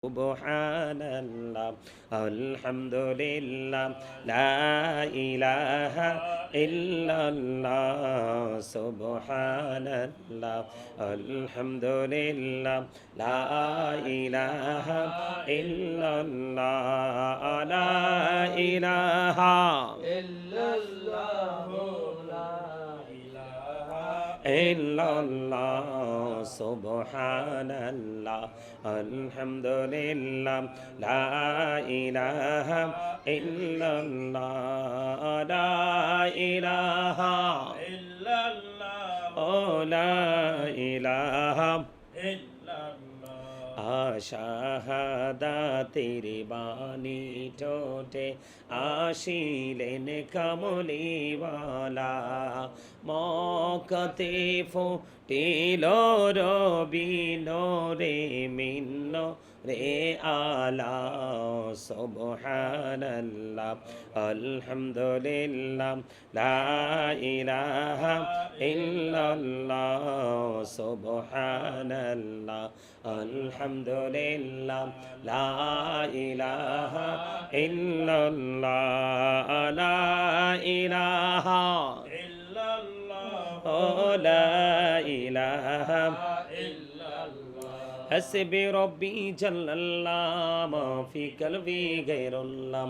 সুবহানাল্লাহ আলহামদুলিল্লাহ লা ইলাহা ইল্লাল্লাহ সুবহানাল্লাহ আলহামদুলিল্লাহ লা ইলাহা ইল্লাল্লাহ লা ইলাহা ইল্লাল্লাহু লা ইলাহা ইল্লাল্লাহ সুবহানাল্লাহ আলহামদুলিল্লাহ লা ইলাহা ইল্লাল্লাহ লা ইলাহা ইল্লাল্লাহু ও লা ইলাহা ইল্লাল্লাহ শাহাদাতের বাণী ঠোঁটে আসিলেন কমলিওয়ালা মকতে ফুটিল রবিন রে মিন্ন রে আলা সুবহানাল্লাহ আলহামদুলিল্লাহ লা ইলাহা ইল্লাল্লাহ সুবহানাল্লাহ আলহামদুলিল্লাহ লা ইলাহা ইল্লাল্লাহ লা ইলাহা ইল্লাল্লাহু ও লা ইলাহা ইল্লাল্লাহ حسبي ربي جل الله ما في قلبي غير الله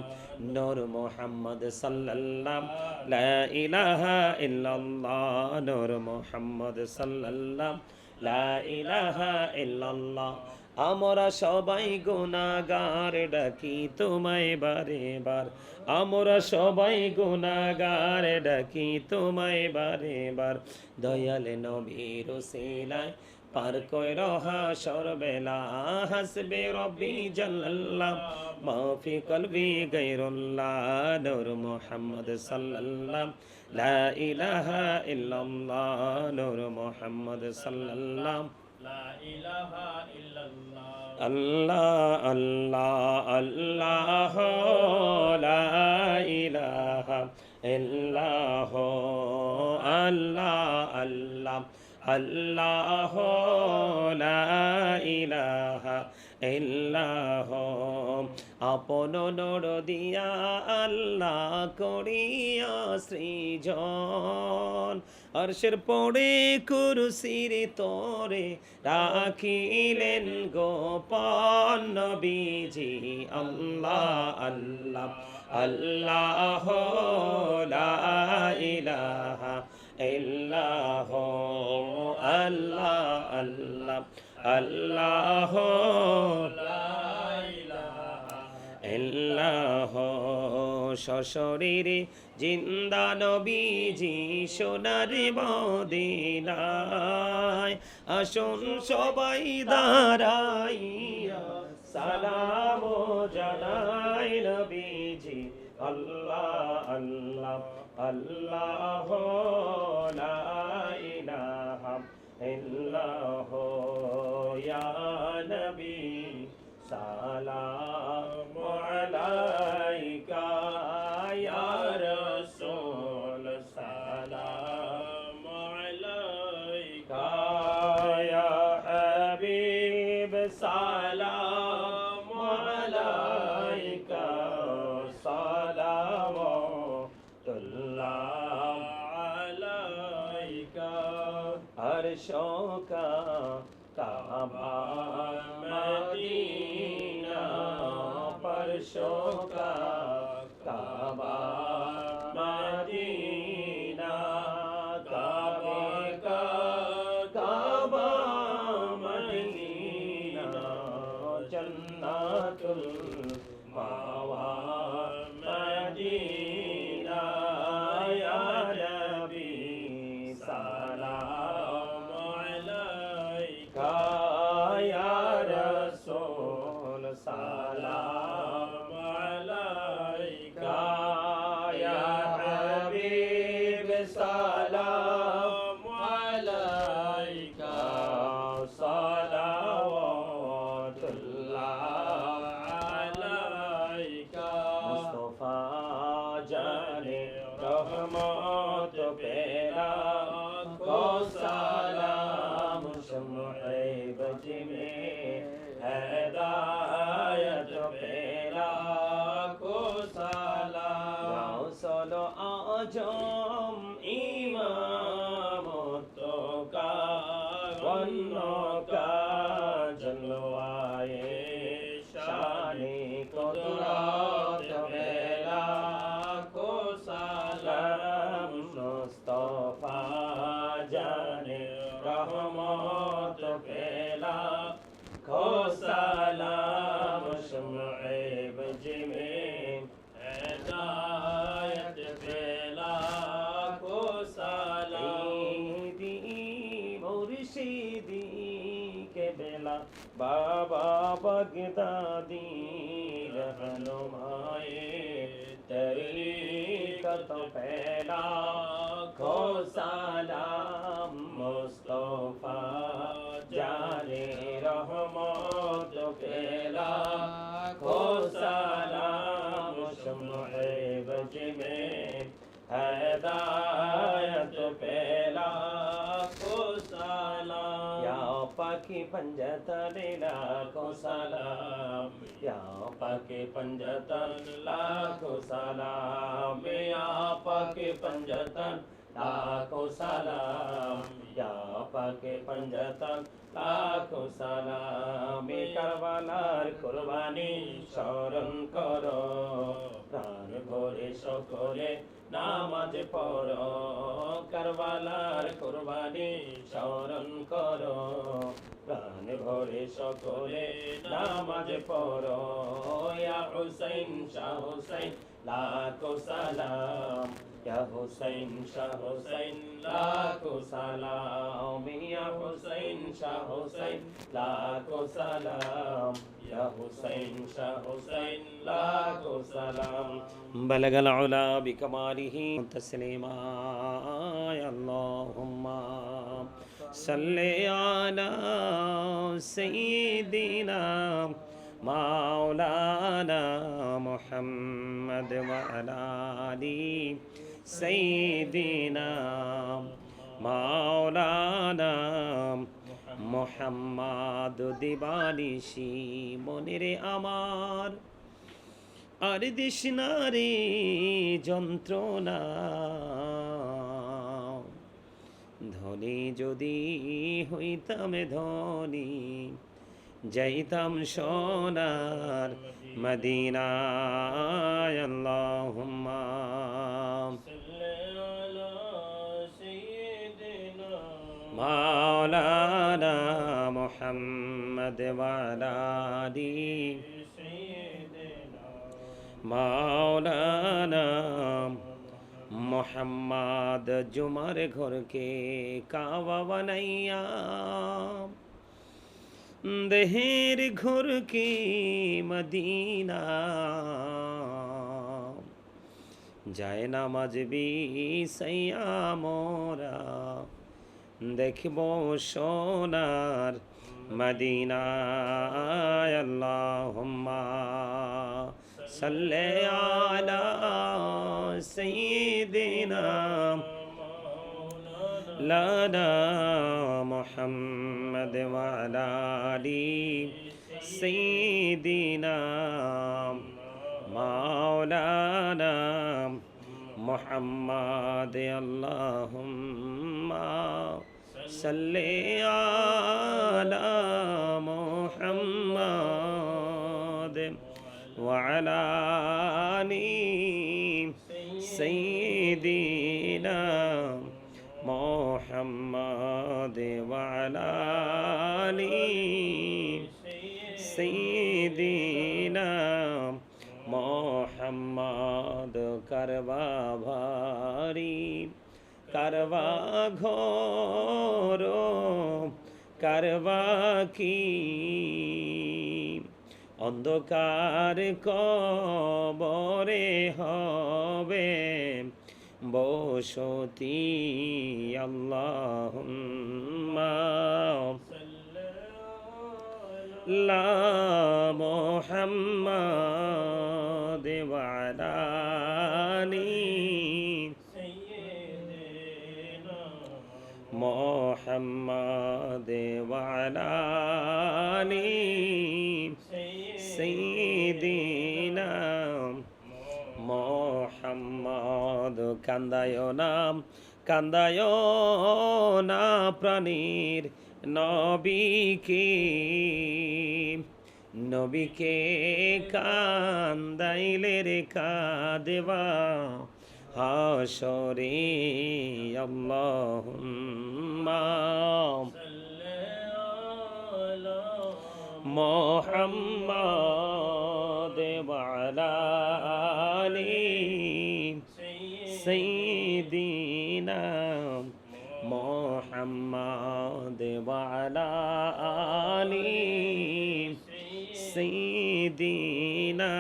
نور محمد صلى الله لا إله إلا الله نور محمد صلى الله لا إله إلا الله আমরা সবাই গুনাহগার ডাকি তোমায় বারে বার আমরা সবাই গুনাহগার ডাকি তোমায় বারে বার দয়াল নবীর ওসিলায় পার কইর হাসর বেলা হাসবে রব্বি জাল্লাল্লাহ মাফি কলবি গায়রুল্লাহ নূর মুহাম্মদ সাল্লাল্লাহ লা ইলাহা ইল্লাল্লাহ নূর মুহাম্মদ সাল্লাল্লাহ লা ইলাহা ইল্লাল্লাহ আল্লাহ আল্লাহ আল্লাহ লা ইলাহা ইল্লাল্লাহ আল্লাহ আল্লাহ আল্লাহ লা ইলাহা ইল্লাল্লাহ আপন নূর দিয়া আল্লাহ করিয়া সৃজন আরশের পড়ে কুরসির তোরে রাখিলেন গোপন নবীজি আল্লাহ আল্লাহ আল্লাহ লা ইলাহা ইল্লাল্লাহ আল্লাহ আল্লাহ আল্লাহ লা ইলাহা ইল্লাল্লাহ সশরীরে জিন্দা নবীজি সোনার মদিনায় আসুন সবাই দাঁড়াইয়া সালাম জানাই নবীজি আল্লাহ আল্লাহ আল্লাহ লা ইলাহা ইল্লাল্লাহ ইয়া নবী সালামু আলাইকা ইয়া রাসূল সালামু আলাইকা ইয়া হাবিব সালামু আলাইকা সালামুল্লাহ আলাইকা আরশোকা কাবা মদিনা পরশোকা কাবা মদিনা কাবে কা কাবা মদিনা জান্নাতুল মাওয়া মদিনা ইয়া নবী সালামু আলাইকা ইয়া রাসূল সালামু আলাইকা ইয়া হাবিব সালামু আলাইকা সালাওয়াতুল্লাহ আলাইকা আজম ইমামত কা ওয়ান্নকা জলওয়ায়ে শানে কুদরত বেলা কো সালাম মুস্তাফা জানে রহমত বেলা কো সালাম শুমঈ বজমে হেদায়ত বেলা কো সালাম দি মুর্শিদি কে বেলা বাবা বাগদাদি रहनुमाए तरीक़त पहला खो सलाम मुस्तफा जाने रहमत पहला खो सलाम शुमए बज में हिदायत पहला खो सलाम या पाकी पंजतन लाखो सलाम या पाके पंजतन लाखो सलाम या पाके पंजतन लाखो सलाम या पाके पंजतन लाखो सलाम करबालार कुरबानी স্মরণ করো প্রাণ ভরে সকলে নামাজ পড়ো কারবালার কুরবানি স্মরণ করো প্রাণ ভরে সকলে নামাজ পড়ো ইয়া হুসাইন শাহ হুসাইন লাখো সালাম ইয়া হুসাইন শাহ হুসাইন লাখো সালাম ইয়া হুসাইন শাহ হুসাইন লাখো সালাম ইয়া হুসাইন শাহ হুসাইন লাখো সালাম বালাগাল উলা বিকামালিহি তাসলিমা আল্লাহুম্মা সাল্লি আলা সাইয়্যিদিনা মাওলানা মুহাম্মদ ওয়া আলা আলি সাইয়্যিদিনা মাওলানা মুহাম্মদ দিবানিশি মনেরে আমার আর দিশনারে যন্ত্রণা ধনী যদি হইতাম ধনী যাইতাম সোনার মদিনায় আল্লাহুম্মা মাওলানা মুহাম্মদ ওয়া আলা আলি মাওলানা মুহাম্মদ জুমার ঘরকে কাবা বানাইয়া দেহের ঘরকে মদিনা যায় নামাজ বিছাইয়া মোরা দেখব সোনার মদিনায় আল্লাহুম্মা সাল্লি আলা সাইয়্যিদিনা লানা মুহাম্মদ ওয়া আলা আলি সাইয়্যিদিনা মাওলানা মুহাম্মদ আল্লাহুম্মা সাল্লি আলা মুহাম্মদ ওয়া আলা আলি সাইয়্যিদিনা মুহাম্মদ ওয়া আলা আলি সাইয়্যিদিনা মুহাম্মদ করবা ভারি করবা ঘোর করবা কি অন্ধকার কবরে হবে বসতি আল্লাহুম্মা লা মুহাম্মাদ ওয়া আলা আলি মুহাম্মাদ ওয়া আলা আলি সাইয়্যিদিনা মুহাম্মাদ মোহাম্মদ কান্দায় না প্রাণীর নবীকে কান্দাইলে রে কাঁদেবা হাসরে আল্লাহুম্মা মোহাম্মদ ওয়ালা আলি সাইয়্যিদিনা মোহাম্মদ ওয়ালা আলি সাইয়্যিদিনা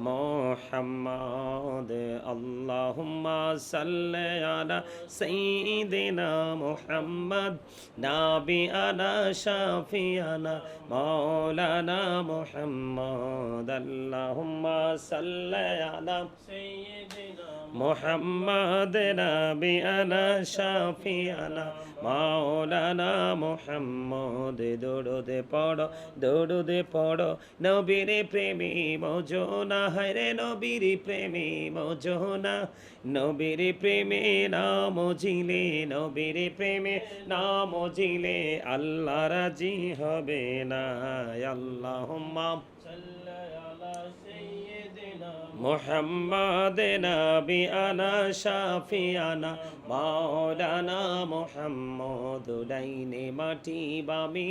মোহাম্মদ আল্লাহুম্মা সাল্লি আলা সাইয়্যিদিনা মুহাম্মদ নাবিয়ানা শাফিয়ানা মাওলানা মুহাম্মদ আল্লাহুম্মা সাল্লি আলা সাইয়্যিদিনা মুহাম্মদ নাবিয়ানা শাফিয়ানা মাওলানা মুহাম্মদ দরুদে পড়ো নবীর প্রেমে মজনা হায়রে নবীর প্রেমে মজনা নবীর প্রেমে নাম জিলে নবীর প্রেমে নাম জিলে আল্লাহ রাজি হবে না আল্লাহুম্মা সাল্লি আলা সাইয়্যিদিনা মুহাম্মদ নাবিয়ানা শাফিয়ানা মাওলানা মুহাম্মদ ডাইনে মাটি বামে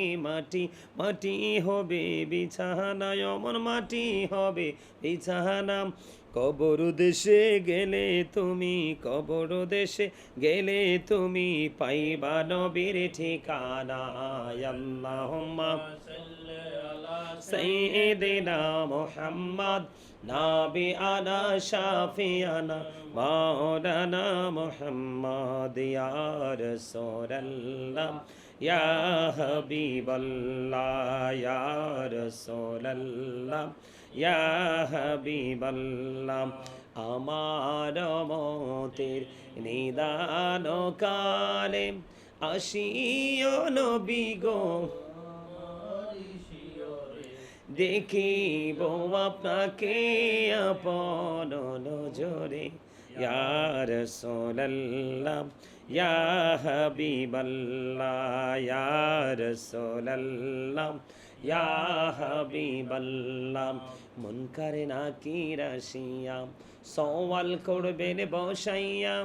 মাটি হবে বিছানা অমন মাটি হবে বিছানা কবর দেশে গেলে তুমি পাইবা নবীর ঠিকানা আল্লাহুম্মা সাল্লি আলা সাইয়্যিদিনা মুহাম্মদ নাবিয়ানা শাফিয়ানা মাওলানা মুহাম্মদ ইয়া রাসূলুল্লাহ ইয়া হাবিবাল্লাহ ইয়া রাসূলুল্লাহ ইয়া হাবিবাল্লাহ আমার মতের নিদান কালে আসিও নবী গো দেখিব আপনাকে আপন নজরে ইয়া রাসূলুল্লাহ ইয়া হাবিবাল্লাহ ইয়া রাসূলুল্লাহ ইয়া হাবিবাল্লাহ মুনকার নাকির আসিয়া সওয়াল করবেন বসাইয়া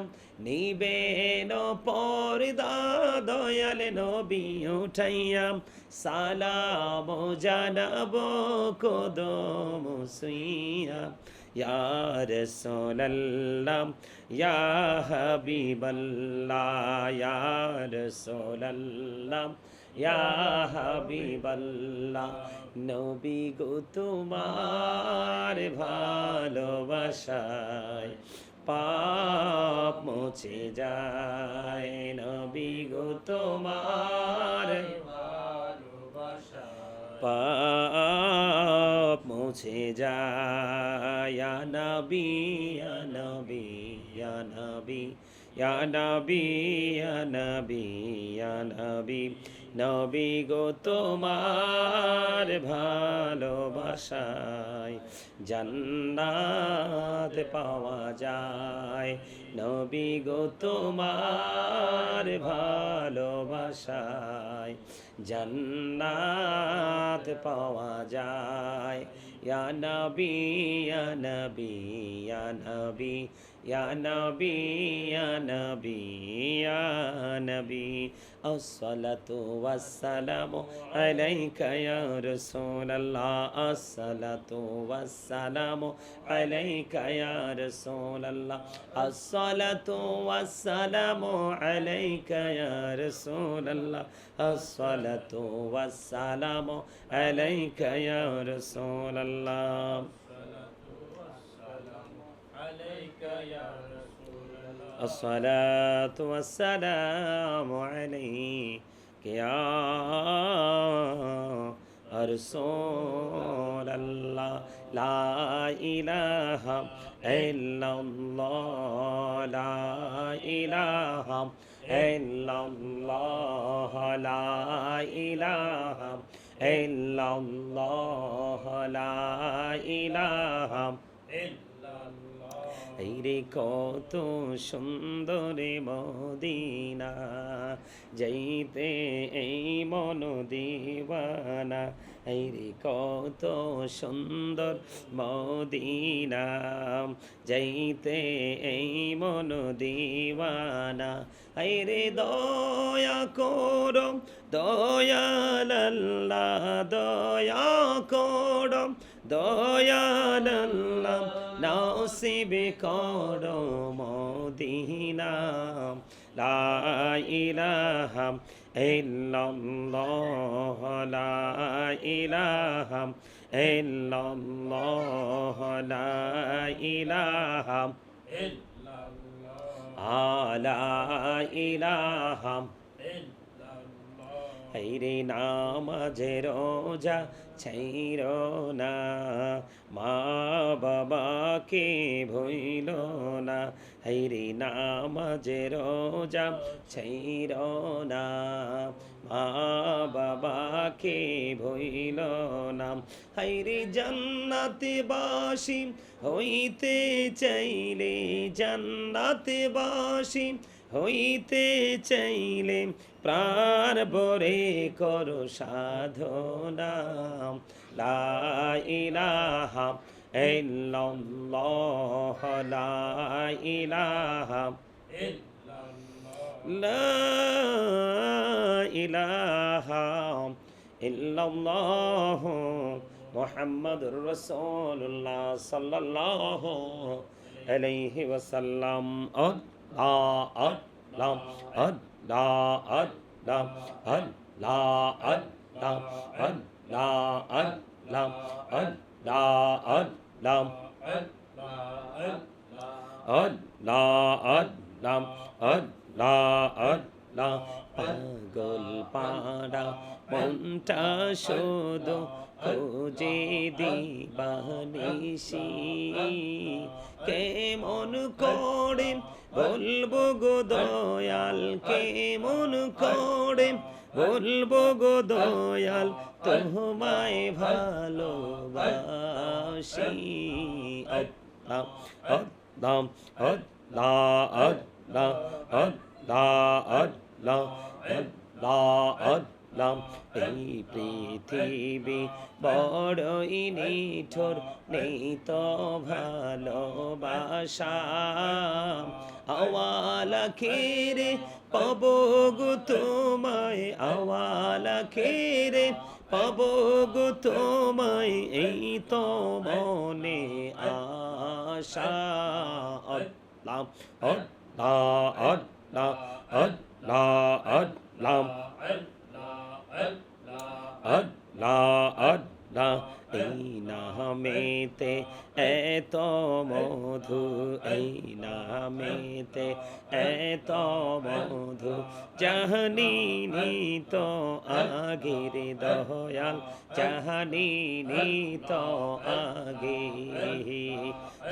নিবেন পর্দা দয়াল নবী উঠাইয়া সালাম জানাবো কদম সুইয়া ইয়া রাসূলুল্লাহ ইয়া হাবিবাল্লাহ ইয়া রাসূলুল্লাহ ইয়া হাবিবাল্লাহ নবী গো তোমার ভালোবাসায় পাপ মুছে যায় নবী গো তোমার পাপ মুছে যায় ইয়া নবী ইয়া নবী ইয়া নবী ইয়া নবী ইয়া নবী ইয়া নবী নবী গো তোমার ভালোবাসায় জান্নাত পাওয়া যায় নবী গো তোমার ভালোবাসায় জান্নাত পাওয়া যায় ইয়া নবী ইয়া নবী ইয়া নবী ইয়া নবী ইয়া নবী ইয়া নবী আসসালাতু ওয়াসসালামু আলাইকা ইয়া রাসূলুল্লাহ আসসালাতু ওয়াসসালামু আলাইকা ইয়া রাসূলুল্লাহ আসসালাতু ওয়াসসালামু আলাইকা ইয়া রাসূলুল্লাহ আসসালাতু ওয়াসসালামু আলাইকা ইয়া রাসূলুল্লাহ الصلاة والسلام عليك يا رسول الله لا إله إلا الله لا إله إلا الله لا إله إلا الله لا إله إلا الله এই রে কত সুন্দর মদিনা যাইতে এই মন দিওয়ানা এই রে কত সুন্দর মদিনা যাইতে এই মন দিওয়ানা এই রে দয়া করো দয়াল আল্লাহ দয়া করো দয়াল আল্লাহ নসিব করো মদিনা লা ইলাহা ইল্লাল্লাহ লা ইলাহা ইল্লাল্লাহ লা ইলাহা লা ইলাহা হাইরে নামাজে রোজা ছাইর না মা বাবাকে ভইল না হাইরে নামাজে রোজা ছাইর না মা বাবাকে ভইল না হাইরে জান্নাতে বাসি হইতে চাইলে জান্নাতে বাসি হইতে চাইলে প্রাণ ভরে করো সাধনা লা ইলাহা ইল্লাল্লাহ লা ইলাহা লা ইলাহা ইল্লাল্লাহ মুহাম্মাদুর রাসূলুল্লাহ সাল্লাল্লাহু আলাইহি ওয়াসাল্লাম আল্লাহ আল্লাহ আল্লাহ আল্লাহ আল্লাহ আল্লাহ আল্লাহ আল্লাহ আল্লাহ আল্লাহ আল্লাহ আল্লাহ আল্লাহ পাগল পাড়া মনটা শুধু খোঁজে দিবানিশি কেমন করে বলবো গো দয়াল কেমন করে বলবো গো দয়াল তোমায় ভালোবাসি আল্লাহ আল্লাহ আল্লাহ আল্লাহ আল্লাহ আল্লাহ আল্লাহ আল্লাহ এই পৃথিবী বড়ই নিঠুর নেই তো ভালোবাসা আওয়ালা খেরে পাবো গো তোমায় আওয়ালা খেরে পাবো গো তোমায় এই তো মনে আশা আল্লাহ আল্লাহ আল্লাহ আল্লাহ আল্লাহ আল্লাহ আল্লাহ এই নামেতে এত মধু এই নামেতে এত মধু জাহানিনি তো আগের দয়াল জাহানিনি তো আগে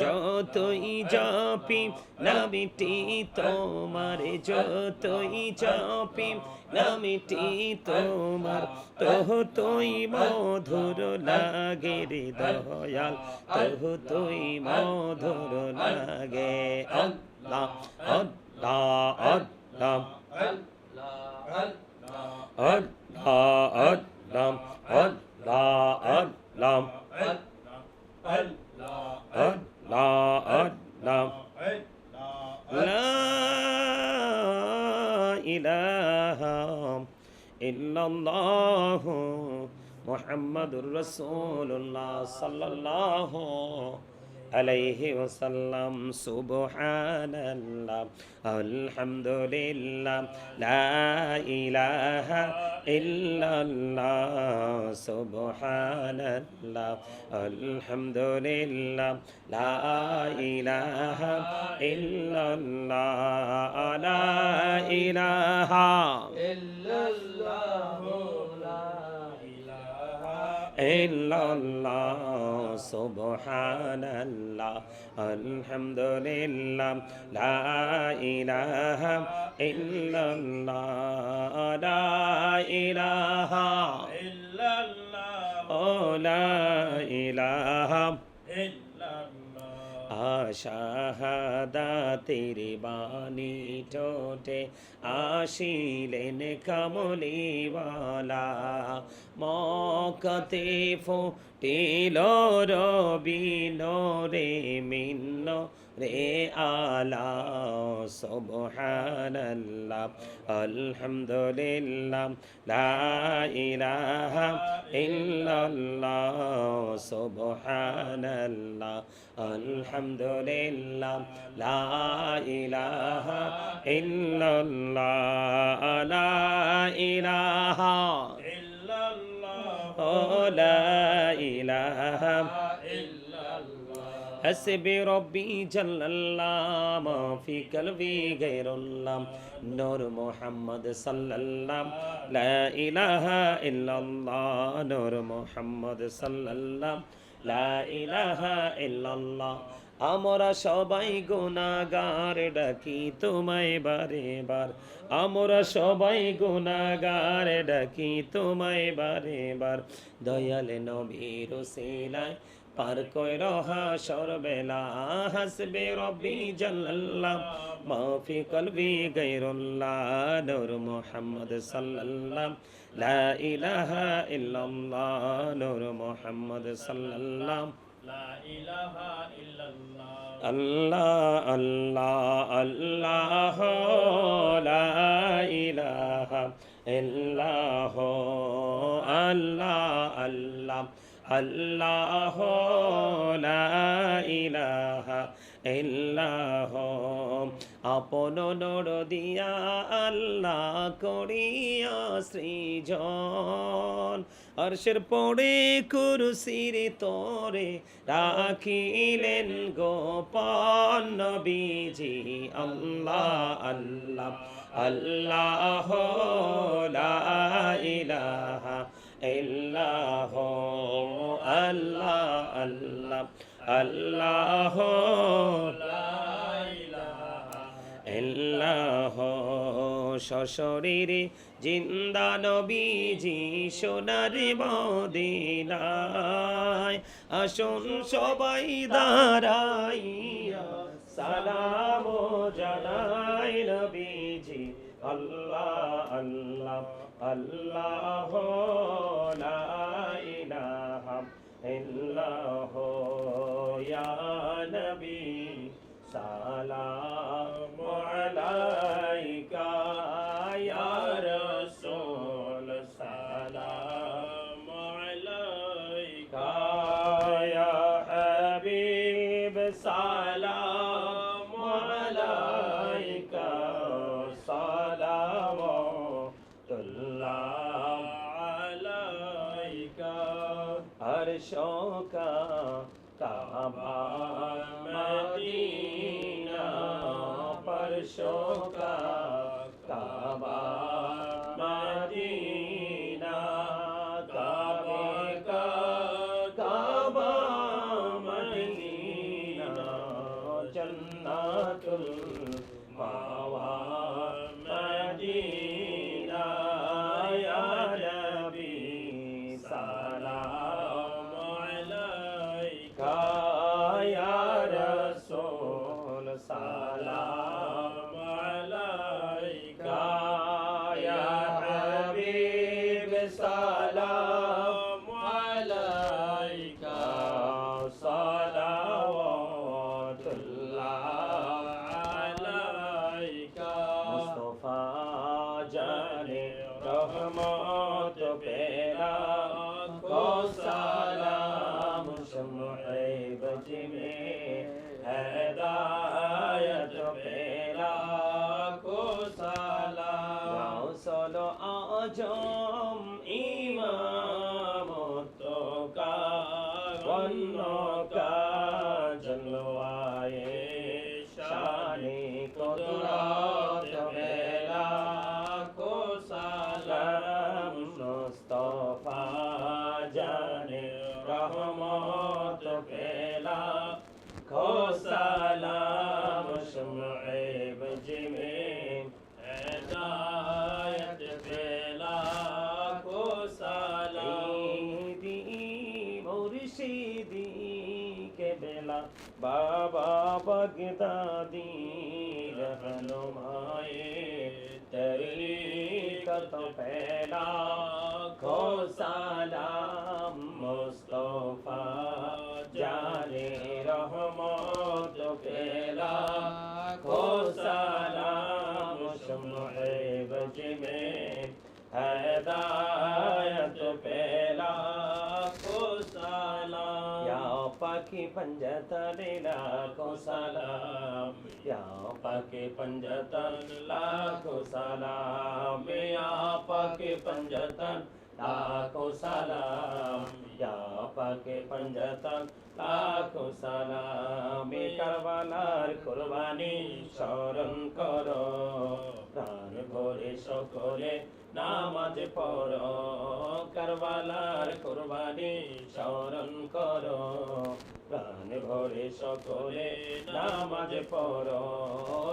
যতই জপি নামিটি তোমার যতই জপি নামিটি তোমার তোই মধুর লাগে রে দয়াল তোই মধুর লাগে আল্লাহ আল্লাহ আল্লাহ আল্লাহ আল্লাহ আল্লাহ আল্লাহ আল্লাহ আল্লাহ লা ইলাহা ইল্লাল্লাহ মুহাম্মাদুর রাসূলুল্লাহ সাল্লাল্লাহু আলাইহি ওয়াসাল্লাম সুবহানাল্লাহ আলহামদুলিল্লাহ লা ইলাহা ইল্লাল্লাহ সুবহানাল্লাহ আলহামদুলিল্লাহ লা ইলাহা ইল্লাল্লাহ লা ইলাহা ইল্লাল্লাহ illallah subhanallah alhamdulillah la ilaha illallah la ilaha illallah oh la ilaha illallah আশাহাদাতের বাণী ঠোঁটে আসিলেন কামলিওয়ালা মক্কাতে ফুটিল রবিন রে মিন্ন রে আলা সুবহানাল্লাহ আলহামদুলিল্লাহ লা ইলাহা ইল্লাল্লাহ সুবহানাল্লাহ আলহামদুলিল্লাহ লা ইলাহা ইল্লাল্লাহ লা ইলাহা ইল্লাল্লাহ লা ইলাহা ইল্লাল্লাহ حسبي ربي جل الله ما في قلبي غير الله نور محمد صلى الله لا إله إلا الله نور محمد صلى الله لا إله إلا الله আমরা সবাই গুনাহগার ডাকি তোমায় বারে বার আমরা সবাই গুনাহগার ডাকি তোমায় বারে বার দয়াল নবীর ওসিলায় পার কইর হাসর বেলা হাসবে রব্বি জাল্লাল্লাহ মাফি কলবি গায়রুল্লাহ নূর মুহাম্মদ সাল্লাল্লাহ লা ইলাহা ইল্লাল্লাহ নূর মুহাম্মদ সাল্লাল্লাহ লা ইলাহা ইল্লাল্লাহ আল্লাহ আল্লাহ আল্লাহ লা ইলাহা ইল্লাহ আল্লাহ আল্লাহ আল্লাহ লা ইলাহা ইল্লাহ আপন নূর দিয়া আল্লাহ করিয়া সৃজন আরশের পড়ে কুরসির তোরে রাখিলেন গোপন নবীজি আল্লাহ আল্লাহ আল্লাহ লা ইলাহা ইল্লাহ আল্লাহ আল্লাহ আল্লাহ লা ইলাহা ইল্লাহ সশরীরে জিন্দা নবীজি সোনার মদিনায় আসুন সবাই দাঁড়াইয়া সালাম জানাই নবীজি আল্লাহ আল্লাহ আল্লাহ লা ইলাহা ইল্লাহ ইয়া নবী সালাম আলাইকা ইয়া রাসূল সালাম আলাইকা ইয়া হাবিব সালাম আলাইকা সালাওয়াতুল্লাহ আলাইকা আরশকা কাবা মদিনা পরশকা কাবা মদিনা কাবে কা কাবা মদিনা জান্নাতুল মাওয়া মদিনা ইয়া নবী সালাম আলাইকা ইয়া রাসূল সালাম আলাইকা ইয়া হাবিব সালাম আলাইকা সালাওয়াতুল্লাহ আলাইকা মুস্তাফা জানে রহমত পেলা को सलाम शम्ह-ए बज में हिदायत पेला को सलाम गौसल आजम इमाम तो का वन्नो का जलवाए शाने कुदरत पेला को सलाम मुस्तफा जाने रहमत पेला को सलाम शम्ह-ए बज में हिदायत पेला को सलाम मुर्शिदी के বেলা বাবা বাগদাদি रहनुमाए तरीक़त पहला खो सलाम मुस्तफा जाने रहमत पहला खो सलाम शुम्ए बज में हिदायत पहला खो सलाम या पाकी पंजतन लाखों सलाम या पाके पंजतन लाखों सलाम या पाके पंजतन लाखों सलाम या पाके पंजतन लाखों सलाम करबालार कुर्बानी স্মরণ করো প্রাণ ভরে সকলে নামাজ পড়ো কারবালার কুরবানি স্মরণ করো প্রাণ ভরে সকলে নামাজ পড়ো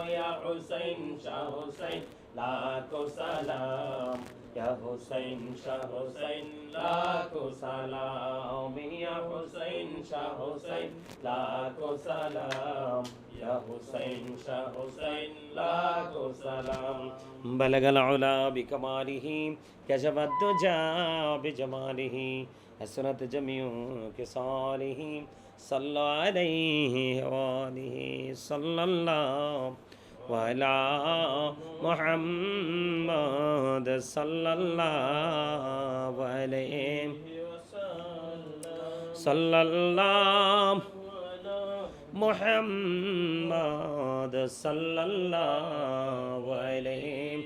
ইয়া হুসাইন শাহ হুসাইন লাখো সালাম ইয়া হুসাইন শাহ হুসাইন লাখো সালাম ইয়া হুসাইন শাহ হুসাইন লাখো সালাম ইয়া হুসাইন শাহ হুসাইন লাখো সালাম بلغ العلا بكماله كشف الدجى بجماله حسنت جميع خصاله صلى عليه وآله صلى الله وعلى محمد صلى الله عليه صلى الله محمد صلى الله عليه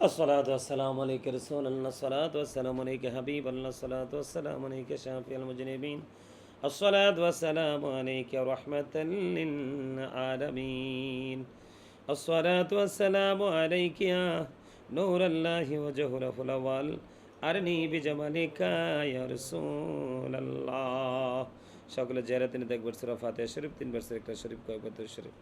الصلاة والسلام عليك رسول الله الصلاة والسلام عليك حبيب الله الصلاة والسلام عليك شافي المذنبين الصلاة والسلام عليك رحمة للعالمين الصلاة والسلام عليك يا نور الله وجهره الأول أرني بجمالك يا رسول الله সকলে জিয়ারতে নিতে একবার সূরা ফাতিহা শরীফ তিনবার সূরা ইখলাস শরীফ কয়েকবার দরুদ শরীফ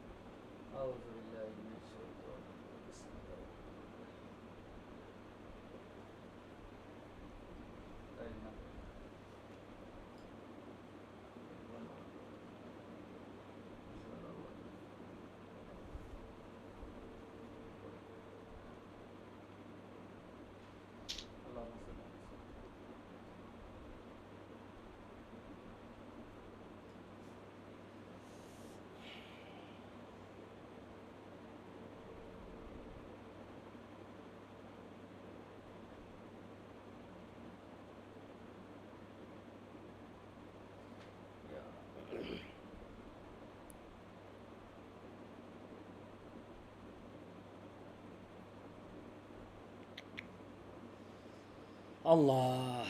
আল্লাহ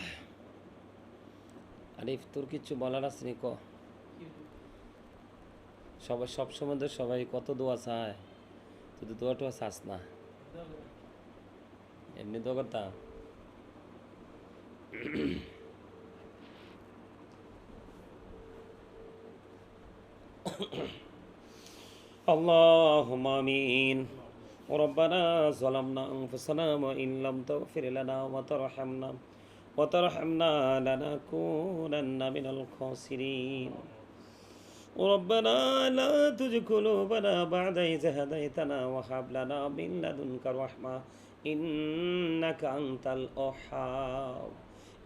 আরিফ তোর কিছু বলার আছে নি ক সবাই সব সময় সবাই কত দোয়া চায় তুই তো দোয়াটা চাস না এমনি দোয়া করতাম اللهم آمين ربنا ظلمنا أنفسنا وإن لم تغفر لنا وترحمنا لنكونن من الخاسرين ربنا لا تزغ قلوبنا بعد إذ هديتنا وهب لنا من لدنك رحمة إنك أنت الوهاب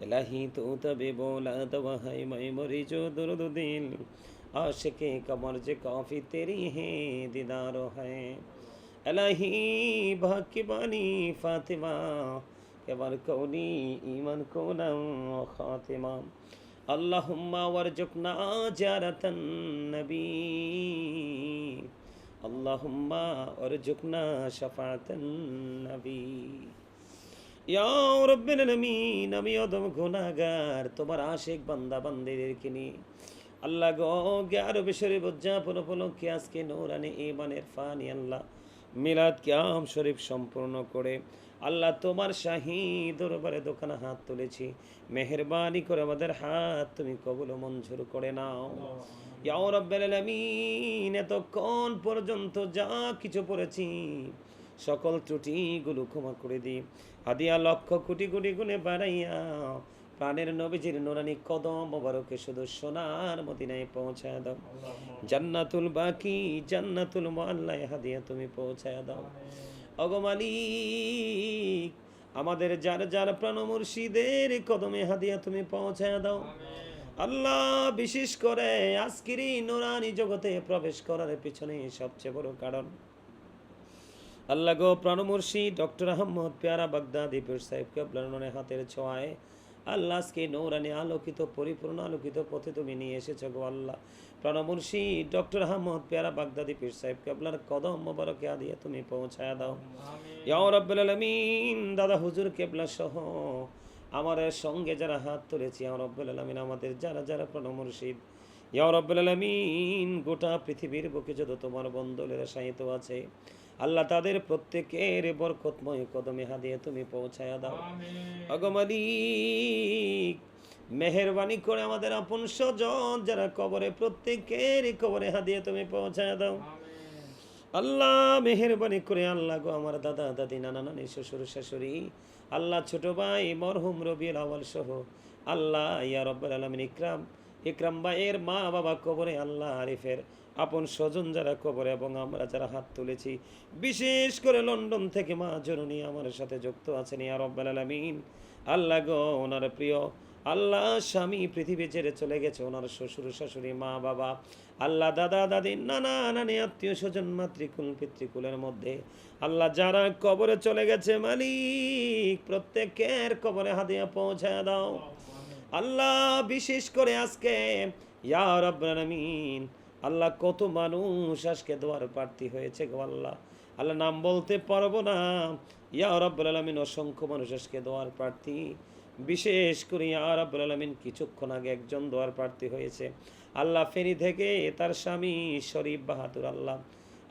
إلهي تؤتى بولا توهي مي جو درد दिल आशिक़े कमर जे काफ़ी तेरी है दीदार है इलाही बाकी बानी फातिमा के बर कौनी ईमान कोनम खातिमा अल्लाहुम्मा वरजुकना जारतन नबी अल्लाहुम्मा वरजुकना शफाअतन नबी या रब्बिल आलामीन আমি অদম গুনাহগার তোমার আশিক বান্দা বান্দীদেরকে নিয়ে আল্লাহ গো 11 শরীফ উদযাপন উপলক্ষে আজকে নূরানি ঈমানের ফানি আল্লাহ মিলাদ কিয়াম শরীফ সম্পূর্ণ করে আল্লাহ তোমার শাহী দরবারে দোকানে হাত তুলেছি মেহেরবানি করে আমাদের হাত তুমি কবুল ও মঞ্জুর করে নাও ইয়া রাব্বিল আলামিন এতক্ষণ পর্যন্ত যা কিছু পড়েছি সকল ত্রুটিগুলো ক্ষমা করে দিই হাদিয়া লক্ষ কোটি কোটি গুণে বাড়াইয়া প্রাণের নবীজির নুরানি কদম মোবারকে শুধু সোনার মদিনায় পৌঁছায় দাও। জান্নাতুল বাকি, জান্নাতুল মুআল্লায় হাদিয়া তুমি পৌঁছায় দাও। ওগো মালিক, আমাদের যার যার প্রাণ মুর্শিদের কদমে হাদিয়া তুমি পৌঁছায় দাও। আল্লাহ, বিশেষ করে আজকের এই নুরানি জগতে প্রবেশ করার পিছনে সবচেয়ে বড় কারণ আল্লাহ গো, প্রাণ মুর্শিদ ডক্টর আহমদ পেয়ারা বাগদাদি পীর সাহেব কেবলার হাতের ছোঁয়ায় আল্লাহ আজকে নৌরানি আলোকিত পরিপূর্ণ আলোকিত পথে তুমি নিয়ে এসেছো গো আল্লাহ। প্রাণ মুর্শিদ ডক্টর আহমদ পেয়ারা বাগদাদি পীর সাহেব কেবলার কদম মোবারকে আদিয়া তুমি পৌঁছায়া দাও। ইয়া রাব্বুল আলামিন, দাদা হুজুর কেবলা সহ আমার সঙ্গে যারা হাত তুলেছি, ইয়া রাব্বুল আলামিন, আমাদের যারা যারা প্রাণ মুর্শিদ, ইয়া রাব্বুল আলামিন, গোটা পৃথিবীর বুকে যত তোমার বন্দলের সাহিত্য আছে আল্লাহ, তাদের প্রত্যেকের বরকতময় কদমে হাদিয়া তুমি পৌঁছায়া দাও। ওগো মালিক, মেহেরবানি করে আমাদের আপন স্বজন যারা কবরে, প্রত্যেকের কবরে হাদিয়া তুমি পৌঁছায়া দাও। আল্লাহ মেহেরবানি করে আল্লাহ গো, আমার দাদা দাদি নানা নানি শ্বশুর শাশুড়ি, আল্লাহ ছোট ভাই মরহুম রবিউল আউয়াল সহ আল্লাহ ইয়া রাব্বুল আলামিন, ইকরাম ভাইয়ের মা বাবা কবরে, আল্লাহ আরিফের আপন স্বজন যারা কবরে, এবং আমরা যারা হাত তুলেছি, বিশেষ করে লন্ডন থেকে মা জননী আমার সাথে যুক্ত আছেন ইয়া রাব্বুল আলামিন। আল্লাহ গো, ওনার প্রিয় আল্লাহ স্বামী পৃথিবী ছেড়ে চলে গেছে, ওনার শ্বশুর শাশুড়ি মা বাবা, আল্লাহ দাদা দাদি নানা নানি আত্মীয় স্বজন মাতৃকুল পিতৃকুলের মধ্যে আল্লাহ যারা কবরে চলে গেছে, মালিক প্রত্যেকের কবরে হাদিয়া পৌঁছায় দাও। আল্লাহ বিশেষ করে আজকে ইয়া রাব্বুল আলামিন, আল্লাহ কত মানুষ আজকে দোয়ার প্রার্থী হয়েছে গো আল্লাহ, আল্লাহ নাম বলতে পারবো না। ইয়া রাব্বুল আলামিন, অসংখ্য মানুষ আজকে দোয়ার প্রার্থী। বিশেষ করে ইয়া রাব্বুল আলামিন, কিছুক্ষণ আগে একজন দোয়ার প্রার্থী হয়েছে আল্লাহ ফেনী থেকে, তার স্বামী শরীফ বাহাদুর। আল্লাহ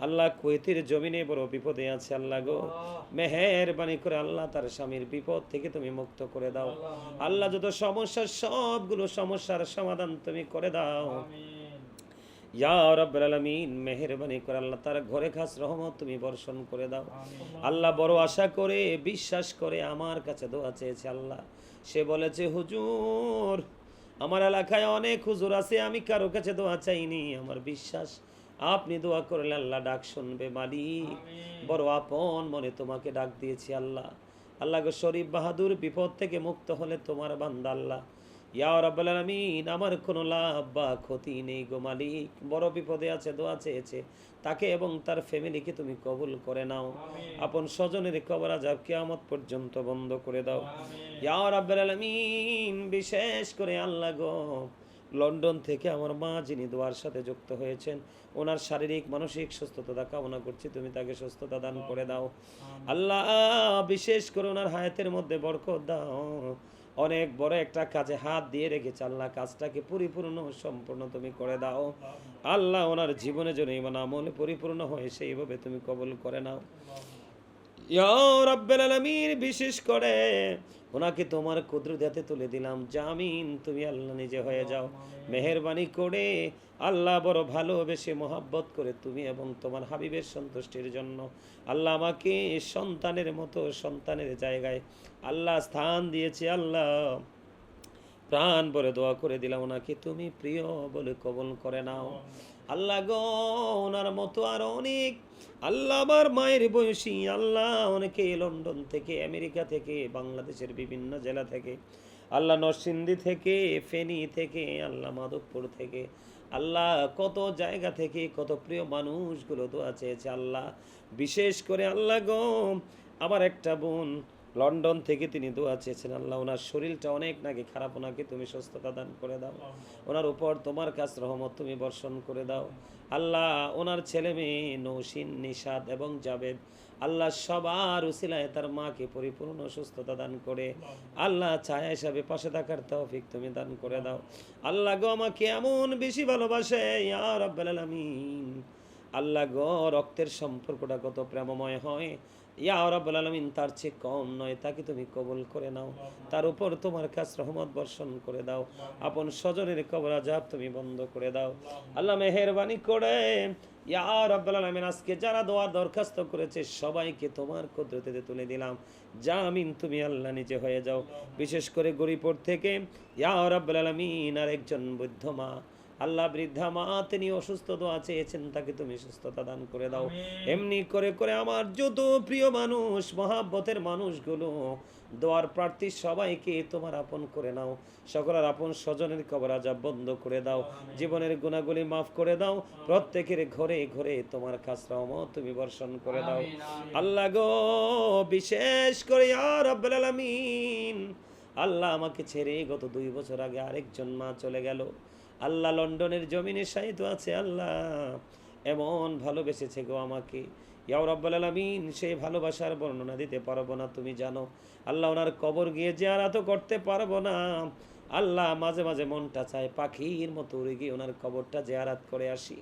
আল্লাহ কুয়েতের জমিনে বড় বিপদে আছে, আল্লাহ গো মেহেরবানি করে আল্লাহ তার স্বামীর বিপদ থেকে তুমি মুক্ত করে দাও। আল্লাহ যত সমস্যা, সবগুলো সমস্যার সমাধান তুমি করে দাও ইয়া রাব্বুল আলামিন। মেহেরবানি করে আল্লাহ তার ঘরে খাস রহমত তুমি বর্ষণ করে দাও। আল্লাহ বড় আশা করে বিশ্বাস করে আমার কাছে দোয়া চেয়েছে আল্লাহ, সে বলেছে হুজুর আমার এলাকায় অনেক হুজুর আছে, আমি কারো কাছে দোয়া চাইনি, আমার বিশ্বাস আপনি দোয়া করলে আল্লাহ ডাক শুনবে। মালিক বড় আপন মনে তোমাকে ডাক দিয়েছি আল্লাহ। আল্লাহ গো, শরীফ বাহাদুর বিপদ থেকে মুক্ত হলে তোমার বান্দা আল্লাহ ইয়া রাব্বুল আলামিন, আমার কোনো লাভ বা ক্ষতি নেই গো মালিক। বড় বিপদে আছে, দোয়া চেয়েছে, তাকে এবং তার ফ্যামিলিকে তুমি কবুল করে নাও। আপন স্বজনের কবর আযাব কিয়ামত পর্যন্ত বন্ধ করে দাও ইয়া রাব্বুল আলামিন। বিশেষ করে আল্লাহ গো, লন্ডন থেকে আমার মা যিনি দোয়ার সাথে যুক্ত হয়েছেন, ওনার শারীরিক মানসিক সুস্থতা কামনা করছি, তুমি তাকে সুস্থতা দান করে দাও আল্লাহ। বিশেষ করে ওনার হায়াতের মধ্যে বরকত দাও। অনেক বড় একটা কাজে হাত দিয়ে রেখেছে আল্লাহ, কাজটাকে পরিপূর্ণ সম্পূর্ণ তুমি করে দাও আল্লাহ। ওনার জীবনে যেন ইমান আমল পরিপূর্ণ হয় সেইভাবে তুমি কবুল করে নাও ইয়া রাব্বুল আলামিন। বিশেষ করে ওনাকে তোমার কুদরতে তুলে দিলাম, জামিন তুমি আল্লাহ নিজে হয়ে যাও। মেহেরবানি করে আল্লাহ বড় ভালোবেসে মোহাব্বত করে তুমি এবং তোমার হাবিবের সন্তুষ্টির জন্য আল্লাহ আমাকে সন্তানের মতো সন্তানের জায়গায় আল্লাহ স্থান দিয়েছে আল্লাহ। প্রাণ ভরে দোয়া করে দিলাম, ওনাকে তুমি প্রিয় বলে কবুল করে নাও আল্লাহ গো। ওনার মতো আর অনেক আল্লাহ আমার মায়ের বয়সী আল্লাহ, অনেকে লন্ডন থেকে, আমেরিকা থেকে, বাংলাদেশের বিভিন্ন জেলা থেকে, আল্লাহ নরসিংদী থেকে, ফেনী থেকে, আল্লাহ মাধবপুর থেকে, আল্লাহ কত জায়গা থেকে কত প্রিয় মানুষগুলো দোয়া চেয়েছে আল্লাহ। বিশেষ করে আল্লাহ গো, আমার একটা বোন লন্ডন থেকে তিনি দোয়া চেয়েছেন আল্লাহ, ওনার শরীরটা অনেক নাকি খারাপ, ওনাকে তুমি সুস্থতা দান করে দাও। ওনার উপর তোমার কাছ রহমত তুমি বর্ষণ করে দাও আল্লাহ। ওনার ছেলে মেয়ে নৌসিন, নিশাদ এবং জাবেদ আল্লাহ, সবার উসিলায় তার মাকে পরিপূর্ণ সুস্থতা দান করে আল্লাহ ছায়া হিসাবে পাশে থাকার তৌফিক তুমি দান করে দাও আল্লাহ গো। আমাকে এমন বেশি ভালোবাসে ইয়া রাব্বুল আলামিন আল্লাহ গো, রক্তের সম্পর্কটা কত প্রেমময় হয় ইয়া রাব্বুল আলামিন, তার চেয়ে কম নয়, তাকে তুমি কবুল করে নাও, তার উপর তোমার কাছে রহমত বর্ষণ করে দাও, আপন স্বজনের কবর আযাব তুমি বন্ধ করে দাও আল্লাহ। মেহেরবানি করে ইয়া রাব্বুল আলামিন আজকে যারা দোয়ার দরখাস্ত করেছে সবাইকে তোমার কুদরতে তুলে দিলাম, জামিন তুমি আল্লাহ নিজে হয়ে যাও। বিশেষ করে গরিপুর থেকে ইয়া রাব্বুল আলামিন আরেকজন বৃদ্ধ মা, আল্লাহ বৃদ্ধা মা তিনি অসুস্থ দোয়া চেয়েছেন, তাকে তুমি সুস্থতা দান করে দাও। এমনি করে করে আমার যত প্রিয় মানুষ মহাব্বতের মানুষগুলো দোয়ার প্রার্থী সবাইকে তোমার আপন করে নাও। সকলের আপন স্বজনের কবর আযাব বন্ধ করে দাও, জীবনের গুনাহগুলি মাফ করে দাও। প্রত্যেকের ঘরে ঘরে তোমার খাস রহমত তুমি বর্ষণ করে দাও। আল্লাহ গো, বিশেষ করে ইয়া রাব্বুল আলামিন, আল্লাহ আমাকে ছেড়ে গত 2 বছর আগে আরেকজন মা চলে গেল। আল্লাহ লন্ডনের জমিনে শায়িত আছে। আল্লাহ এমন ভালোবেসেছে গো আমাকে, ইয়া রাব্বুল আলামিন, সেই ভালোবাসার বর্ণনা দিতে পারবো না, তুমি জানো। আল্লাহ ওনার কবর গিয়ে জিয়ারতও করতে পারবো না। আল্লাহ মাঝে মাঝে মনটা চায় পাখির মতো উড়ে গিয়ে ওনার কবরটা জিয়ারত করে আসি।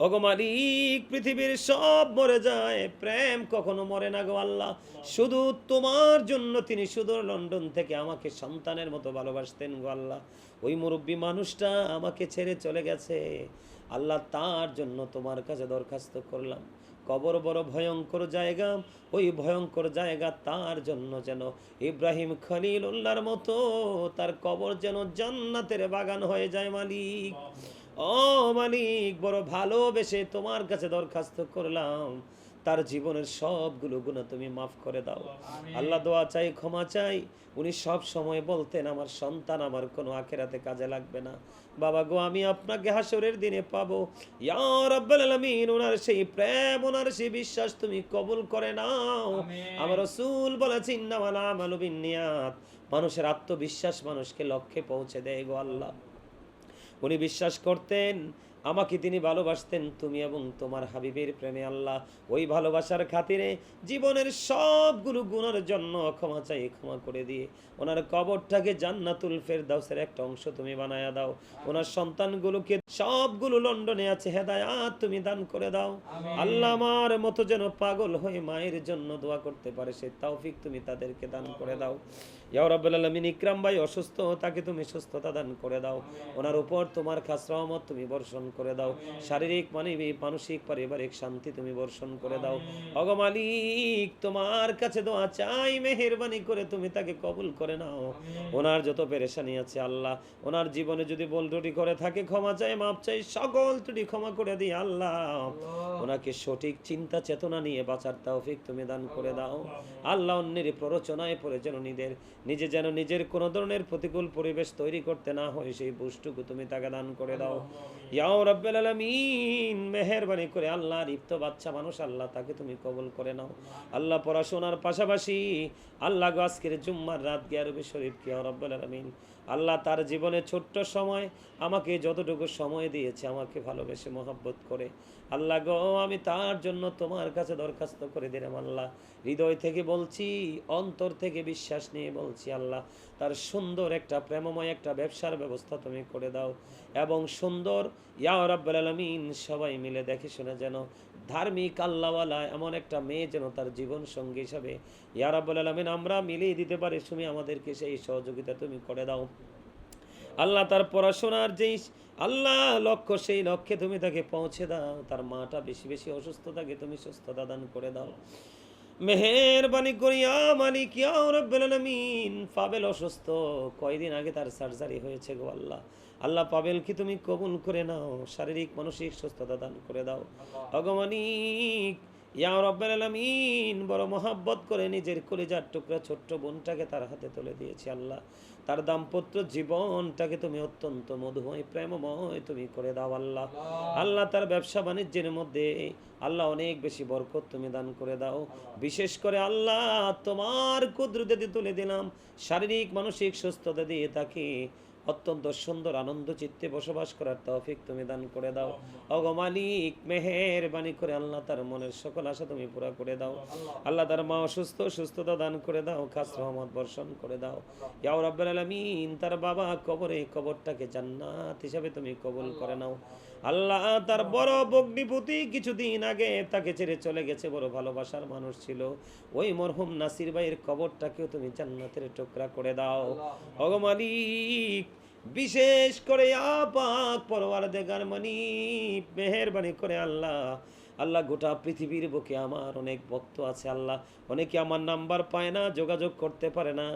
ওগো মালিক, পৃথিবীর সব মরে যায়, প্রেম কখনো মরে না গো আল্লাহ। শুধু তোমার জন্য তিনি সুদূর লন্ডন থেকে আমাকে সন্তানের মতো ভালোবাসতেন গো আল্লাহ। ওই মুরব্বী মানুষটা আমাকে ছেড়ে চলে গেছে আল্লাহ, তার জন্য তোমার কাছে দরখাস্ত করলাম। কবর বড় ভয়ঙ্কর জায়গা, ওই ভয়ঙ্কর জায়গা তার জন্য যেন ইব্রাহিম খলিলুল্লাহর মতো তার কবর যেন জান্নাতের বাগান হয়ে যায় মালিক। ও মালিক, বড় ভালোবেসে তোমার কাছে দরখাস্ত করলাম, তার জীবনের সবগুলো গুনাহ তুমি মাফ করে দাও। আল্লাহ দোয়া চাই, ক্ষমা চাই। উনি সব সময় বলতেন আমার সন্তান আমার কোনো আখেরাতে কাজে লাগবে না, বাবা গো আমি আপনাকে হাসরের দিনে পাবো। ইয়া রাব্বুল আলামিন, ওনার সেই প্রেম, ওনার সেই বিশ্বাস তুমি কবুল করে নাও। আমার রাসূল বলেছেন ইন্নামাল আমালু বিন্নিয়াত, মানুষের আত্মবিশ্বাস মানুষকে লক্ষ্যে পৌঁছে দেয় গো আল্লাহ। উনি বিশ্বাস করতেন, আমাকে তিনি ভালোবাসতেন তুমি এবং তোমার হাবিবের প্রেমে আল্লাহ। ওই ভালোবাসার খাতিরে জীবনের সবগুলো গুণের জন্য ক্ষমা চাই, ক্ষমা করে দিয়ে ওনার কবরটাকে জান্নাতুল ফেরদাউসের একটা অংশ তুমি বানায়া দাও। ওনার সন্তানগুলোকে সবগুলো লন্ডনে আছে, হেদায়াত তুমি দান করে দাও আল্লাহ। আমার মতো যেন পাগল হয়ে মায়ের জন্য দোয়া করতে পারে সেই তৌফিক তুমি তাদেরকে দান করে দাও। ইয়া রাব্বুল আলামিন, ইকরাম ভাই অসুস্থ, তাকে তুমি সুস্থতা দান করে দাও। ওনার উপর তোমার খাস রহমত তুমি বর্ষণ করে দাও। শারীরিক মানসিক পারিবারিক শান্তি তুমি বর্ষণ করে দাও। ওগো মালিক, তোমার কাছে দোয়া চাই, মেহেরবানি করে তুমি তাকে কবুল করে নাও। ওনার যত পেরেশানি আছে আল্লাহ, ওনার জীবনে যদি ভুল ত্রুটি করে থাকে ক্ষমা চাই, মাপ চাই, সকল ত্রুটি ক্ষমা করে দিই আল্লাহ। ওনাকে সঠিক চিন্তা চেতনা নিয়ে বাঁচার তৌফিক তুমি দান করে দাও আল্লাহ। অন্যের প্ররোচনায় পড়ে যেন নিজে যেন নিজের কোনো ধরনের প্রতিকূল পরিবেশ তৈরি করতে না হয়, সেই বুঝটুকু তুমি তাকে দান করে দাও। ইয়া রাব্বুল আলামিন, মেহেরবানি করে আল্লাহ রিপ্ত বাচ্চা মানুষ আল্লাহ, তাকে তুমি কবুল করে নাও আল্লাহ। পড়াশোনার পাশাপাশি আল্লাহ গো আজকের জুম্মার রাত গিয়ারবি শরীফ কি ইয়া রাব্বুল আলামিন আল্লাহ, তার জীবনে ছোট্ট সময় আমাকে যতটুকু সময় দিয়েছে, আমাকে ভালোবেসে মহব্বত করে আল্লাহ গো, আমি তার জন্য তোমার কাছে দরখাস্ত করে দিলাম আল্লাহ। হৃদয় থেকে বলছি, অন্তর থেকে বিশ্বাস নিয়ে বলছি আল্লাহ, তার সুন্দর একটা প্রেমময় একটা ব্যবসার ব্যবস্থা তুমি করে দাও এবং সুন্দর ইয়া রাব্বুল আলামিন সবাই মিলে দেখে শুনে যেন ধার্মিক আল্লাহওয়ালা এমন একটা মেয়ে যেন তার জীবন সঙ্গী হিসাবে ইয়া রাব্বুল আলামিন আমরা মিলিয়ে দিতে পারি, তুমি আমাদেরকে সেই সহযোগিতা তুমি করে দাও আল্লাহ। তার পড়াশোনার যেই আল্লাহ লক্ষ্য, সেই লক্ষ্যে তুমি তাকে পৌঁছে দাও। তার মাটা বেশি বেশি অসুস্থ থাকে, তুমি সুস্থতা দান করে দাও মেহেরবানি করিয়া মালিক ইয়া রাব্বুল আলামিন। পাবেল অসুস্থ, কয়দিন আগে তার সার্জারি হয়েছে গো আল্লাহ। আল্লাহ পাবেল কি তুমি কবুল করে নাও, শারীরিক মানসিক সুস্থতা দান করে দাও অগমানিক ইয়া রাব্বুল আলামিন। বড় মহব্বত করে নিজের কলিজার টুকরা ছোট্ট বোনটাকে তার হাতে তুলে দিয়েছি আল্লাহ। তার দাম্পত্য জীবনটাকে তুমি অত্যন্ত মধুময় প্রেমময় তুমি করে দাও আল্লাহ। আল্লাহ তার ব্যবসা বাণিজ্যের মধ্যে আল্লাহ অনেক বেশি বরকত তুমি দান করে দাও। বিশেষ করে আল্লাহ তোমার কুদরতে তুলে দিলাম, শারীরিক মানসিক সুস্থতা দিয়ে তাকে অত্যন্ত সুন্দর আনন্দ চিত্তে বসবাস করার তৌফিক তুমি দান করে দাও ওগো মালিক। মেহেরবানি করে আল্লাহ তার মনের সকল আশা তুমি পুরা করে দাও আল্লাহ। তার মা অসুস্থ, সুস্থতা দান করে দাও, খাস রহমত বর্ষণ করে দাও ইয়া রাব্বুল আলামিন। তার বাবা কবরে, কবরটাকে জান্নাত হিসাবে তুমি কবুল করে নাও আল্লাহ। তার বড় বগ্নিপতি কিছুদিন আগে তাকে ছেড়ে চলে গেছে, বড় ভালোবাসার মানুষ ছিল, ওই মরহুম নাসির ভাইয়ের কবরটাকেও তুমি জান্নাতের টুকরা করে দাও ওগো মালিক। বিশেষ করে পাক পরওয়ারদিগার মানি মেহেরবানি করে আল্লাহ, আল্লাহ গোটা পৃথিবীর বুকে আমার অনেক ভক্ত আছে আল্লাহ, অনেকে আমার নাম্বার পায় না, যোগাযোগ করতে পারে না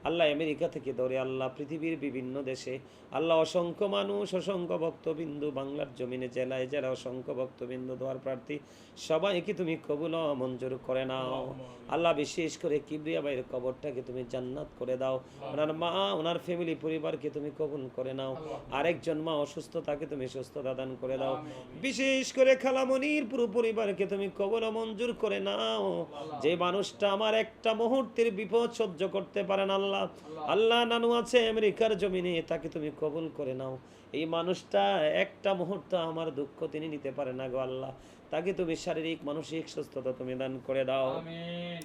আল্লাহ, আমেরিকা থেকে ধরে আল্লাহ পৃথিবীর বিভিন্ন দেশে আল্লাহ অসংখ্য মানুষ, অসংখ্য ভক্তবিন্দু, বাংলার জমিনে জেলায় যারা অসংখ্য ভক্তবিন্দু দোয়ার প্রার্থী, সবাইকে তুমি কবুল ও মঞ্জুর করে নাও আল্লাহ। বিশেষ করে কিবরিয়া ভাইয়ের কবরটাকে তুমি জান্নাত করে দাও, ওনার মা ওনার ফ্যামিলি পরিবারকে তুমি কবুল করে নাও, আরেকজন মা অসুস্থ, তাকে তুমি সুস্থতা দান করে দাও। বিশেষ করে খালামনির পুরো পরিবারকে তুমি কবুল ও মঞ্জুর করে নাও। যে মানুষটা আমার একটা মুহূর্তের বিপদ সহ্য করতে পারেন আল্লাহ, আল্লাহ নানু আছে আমেরিকার জমিনে, তাকে তুমি কবুল করে নাও। এই মানুষটা একটা মুহূর্ত আমার দুঃখ তিনি নিতে পারে না গো আল্লাহ, তাকে তুমি শারীরিক মানসিক সুস্থতা তুমি দান করে দাও। আমিন।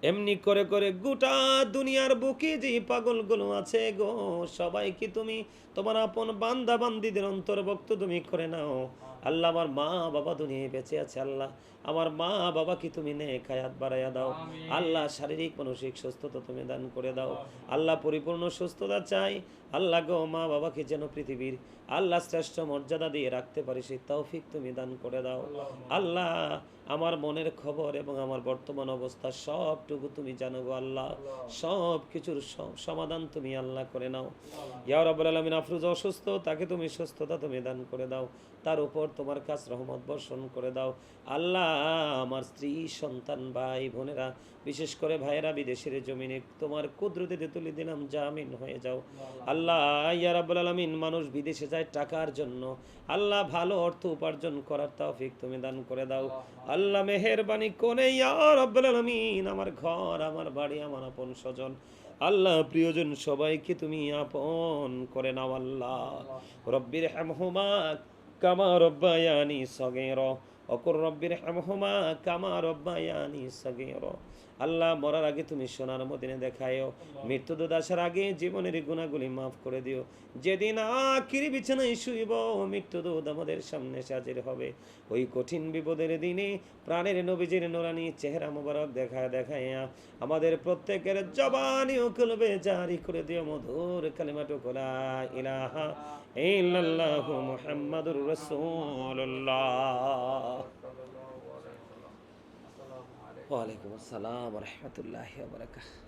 এমনি করে করে গোটা দুনিয়ার বুকে যে পাগলগুলো আছে গো, সবাইকে তুমি তোমার আপন বান্দা বান্দিদের অন্তর্ভুক্ত তুমি করে নাও আল্লাহ। আমার মা বাবা দুনিয়ায় বেঁচে আছে আল্লাহ, আমার মা বাবাকে তুমি নেক হায়াত বাড়াইয়া দাও আল্লাহ, শারীরিক মানসিক সুস্থতা তুমি দান করে দাও আল্লাহ, পরিপূর্ণ সুস্থতা চাই আল্লাহ গো। মা বাবাকে যেন পৃথিবীর আল্লাহ শ্রেষ্ঠ মর্যাদা দিয়ে রাখতে পারি সেই তৌফিক তুমি দান করে দাও আল্লাহ। আমার মনের খবর এবং আমার বর্তমান অবস্থা সবটুকু তুমি জানো গো আল্লাহ, সব কিছুর সমাধান তুমি আল্লাহ করে নাও ইয়া রাব্বুল আলামিন। আফরোজ অসুস্থ, তাকে তুমি সুস্থতা তুমি দান করে দাও, তার উপর তোমার কাছে রহমত বর্ষণ করে দাও আল্লাহ। আমার স্ত্রী সন্তান ভাই বোনেরা, বিশেষ করে ভাইয়েরা বিদেশের জমিনে তোমার কুদরতে তুলে দিলাম, জামিন হয়ে যাও আল্লাহ। ইয়া রাব্বুল আলামিন, মানুষ বিদেশে যায় টাকার জন্য আল্লাহ, ভালো অর্থ উপার্জন করার তৌফিক তুমি দান করে দাও আল্লাহ। মেহেরবানি করে ইয়া রাব্বুল আলামিন, আমার ঘর, আমার বাড়ি, আমার আপন স্বজন আল্লাহ, প্রিয়জন সবাইকে তুমি আপন করে নাও আল্লাহ। রব্বির হামহুমা কামা রব্বায়ানি সগীরা অকুর রব্বির হামহুমা কামা রব্বায়ানি সগীরা। আল্লাহ, মরার আগে তুমি সোনার মদিনে দেখায়ও, মৃত্যু দুধ আসার আগে জীবনের গুণাগুলি মাফ করে দিও। যেদিন আখিরি বিছানায় শুইব, মৃত্যু দুধ আমাদের সামনে হাজির হবে, ওই কঠিন বিপদের দিনে প্রাণের নবীজির নুরানি চেহারা মোবারক দেখায় দেখাইয়া আমাদের প্রত্যেকের জবানি ও কলবে জারি করে দিও মধুর কালিমাটুকু লা ইলাহা ইল্লাল্লাহু মুহাম্মাদুর রাসূলুল্লাহ। ওয়া আলাইকুম আসসালাম ওয়া রাহমাতুল্লাহি ওয়া বারাকাতুহু।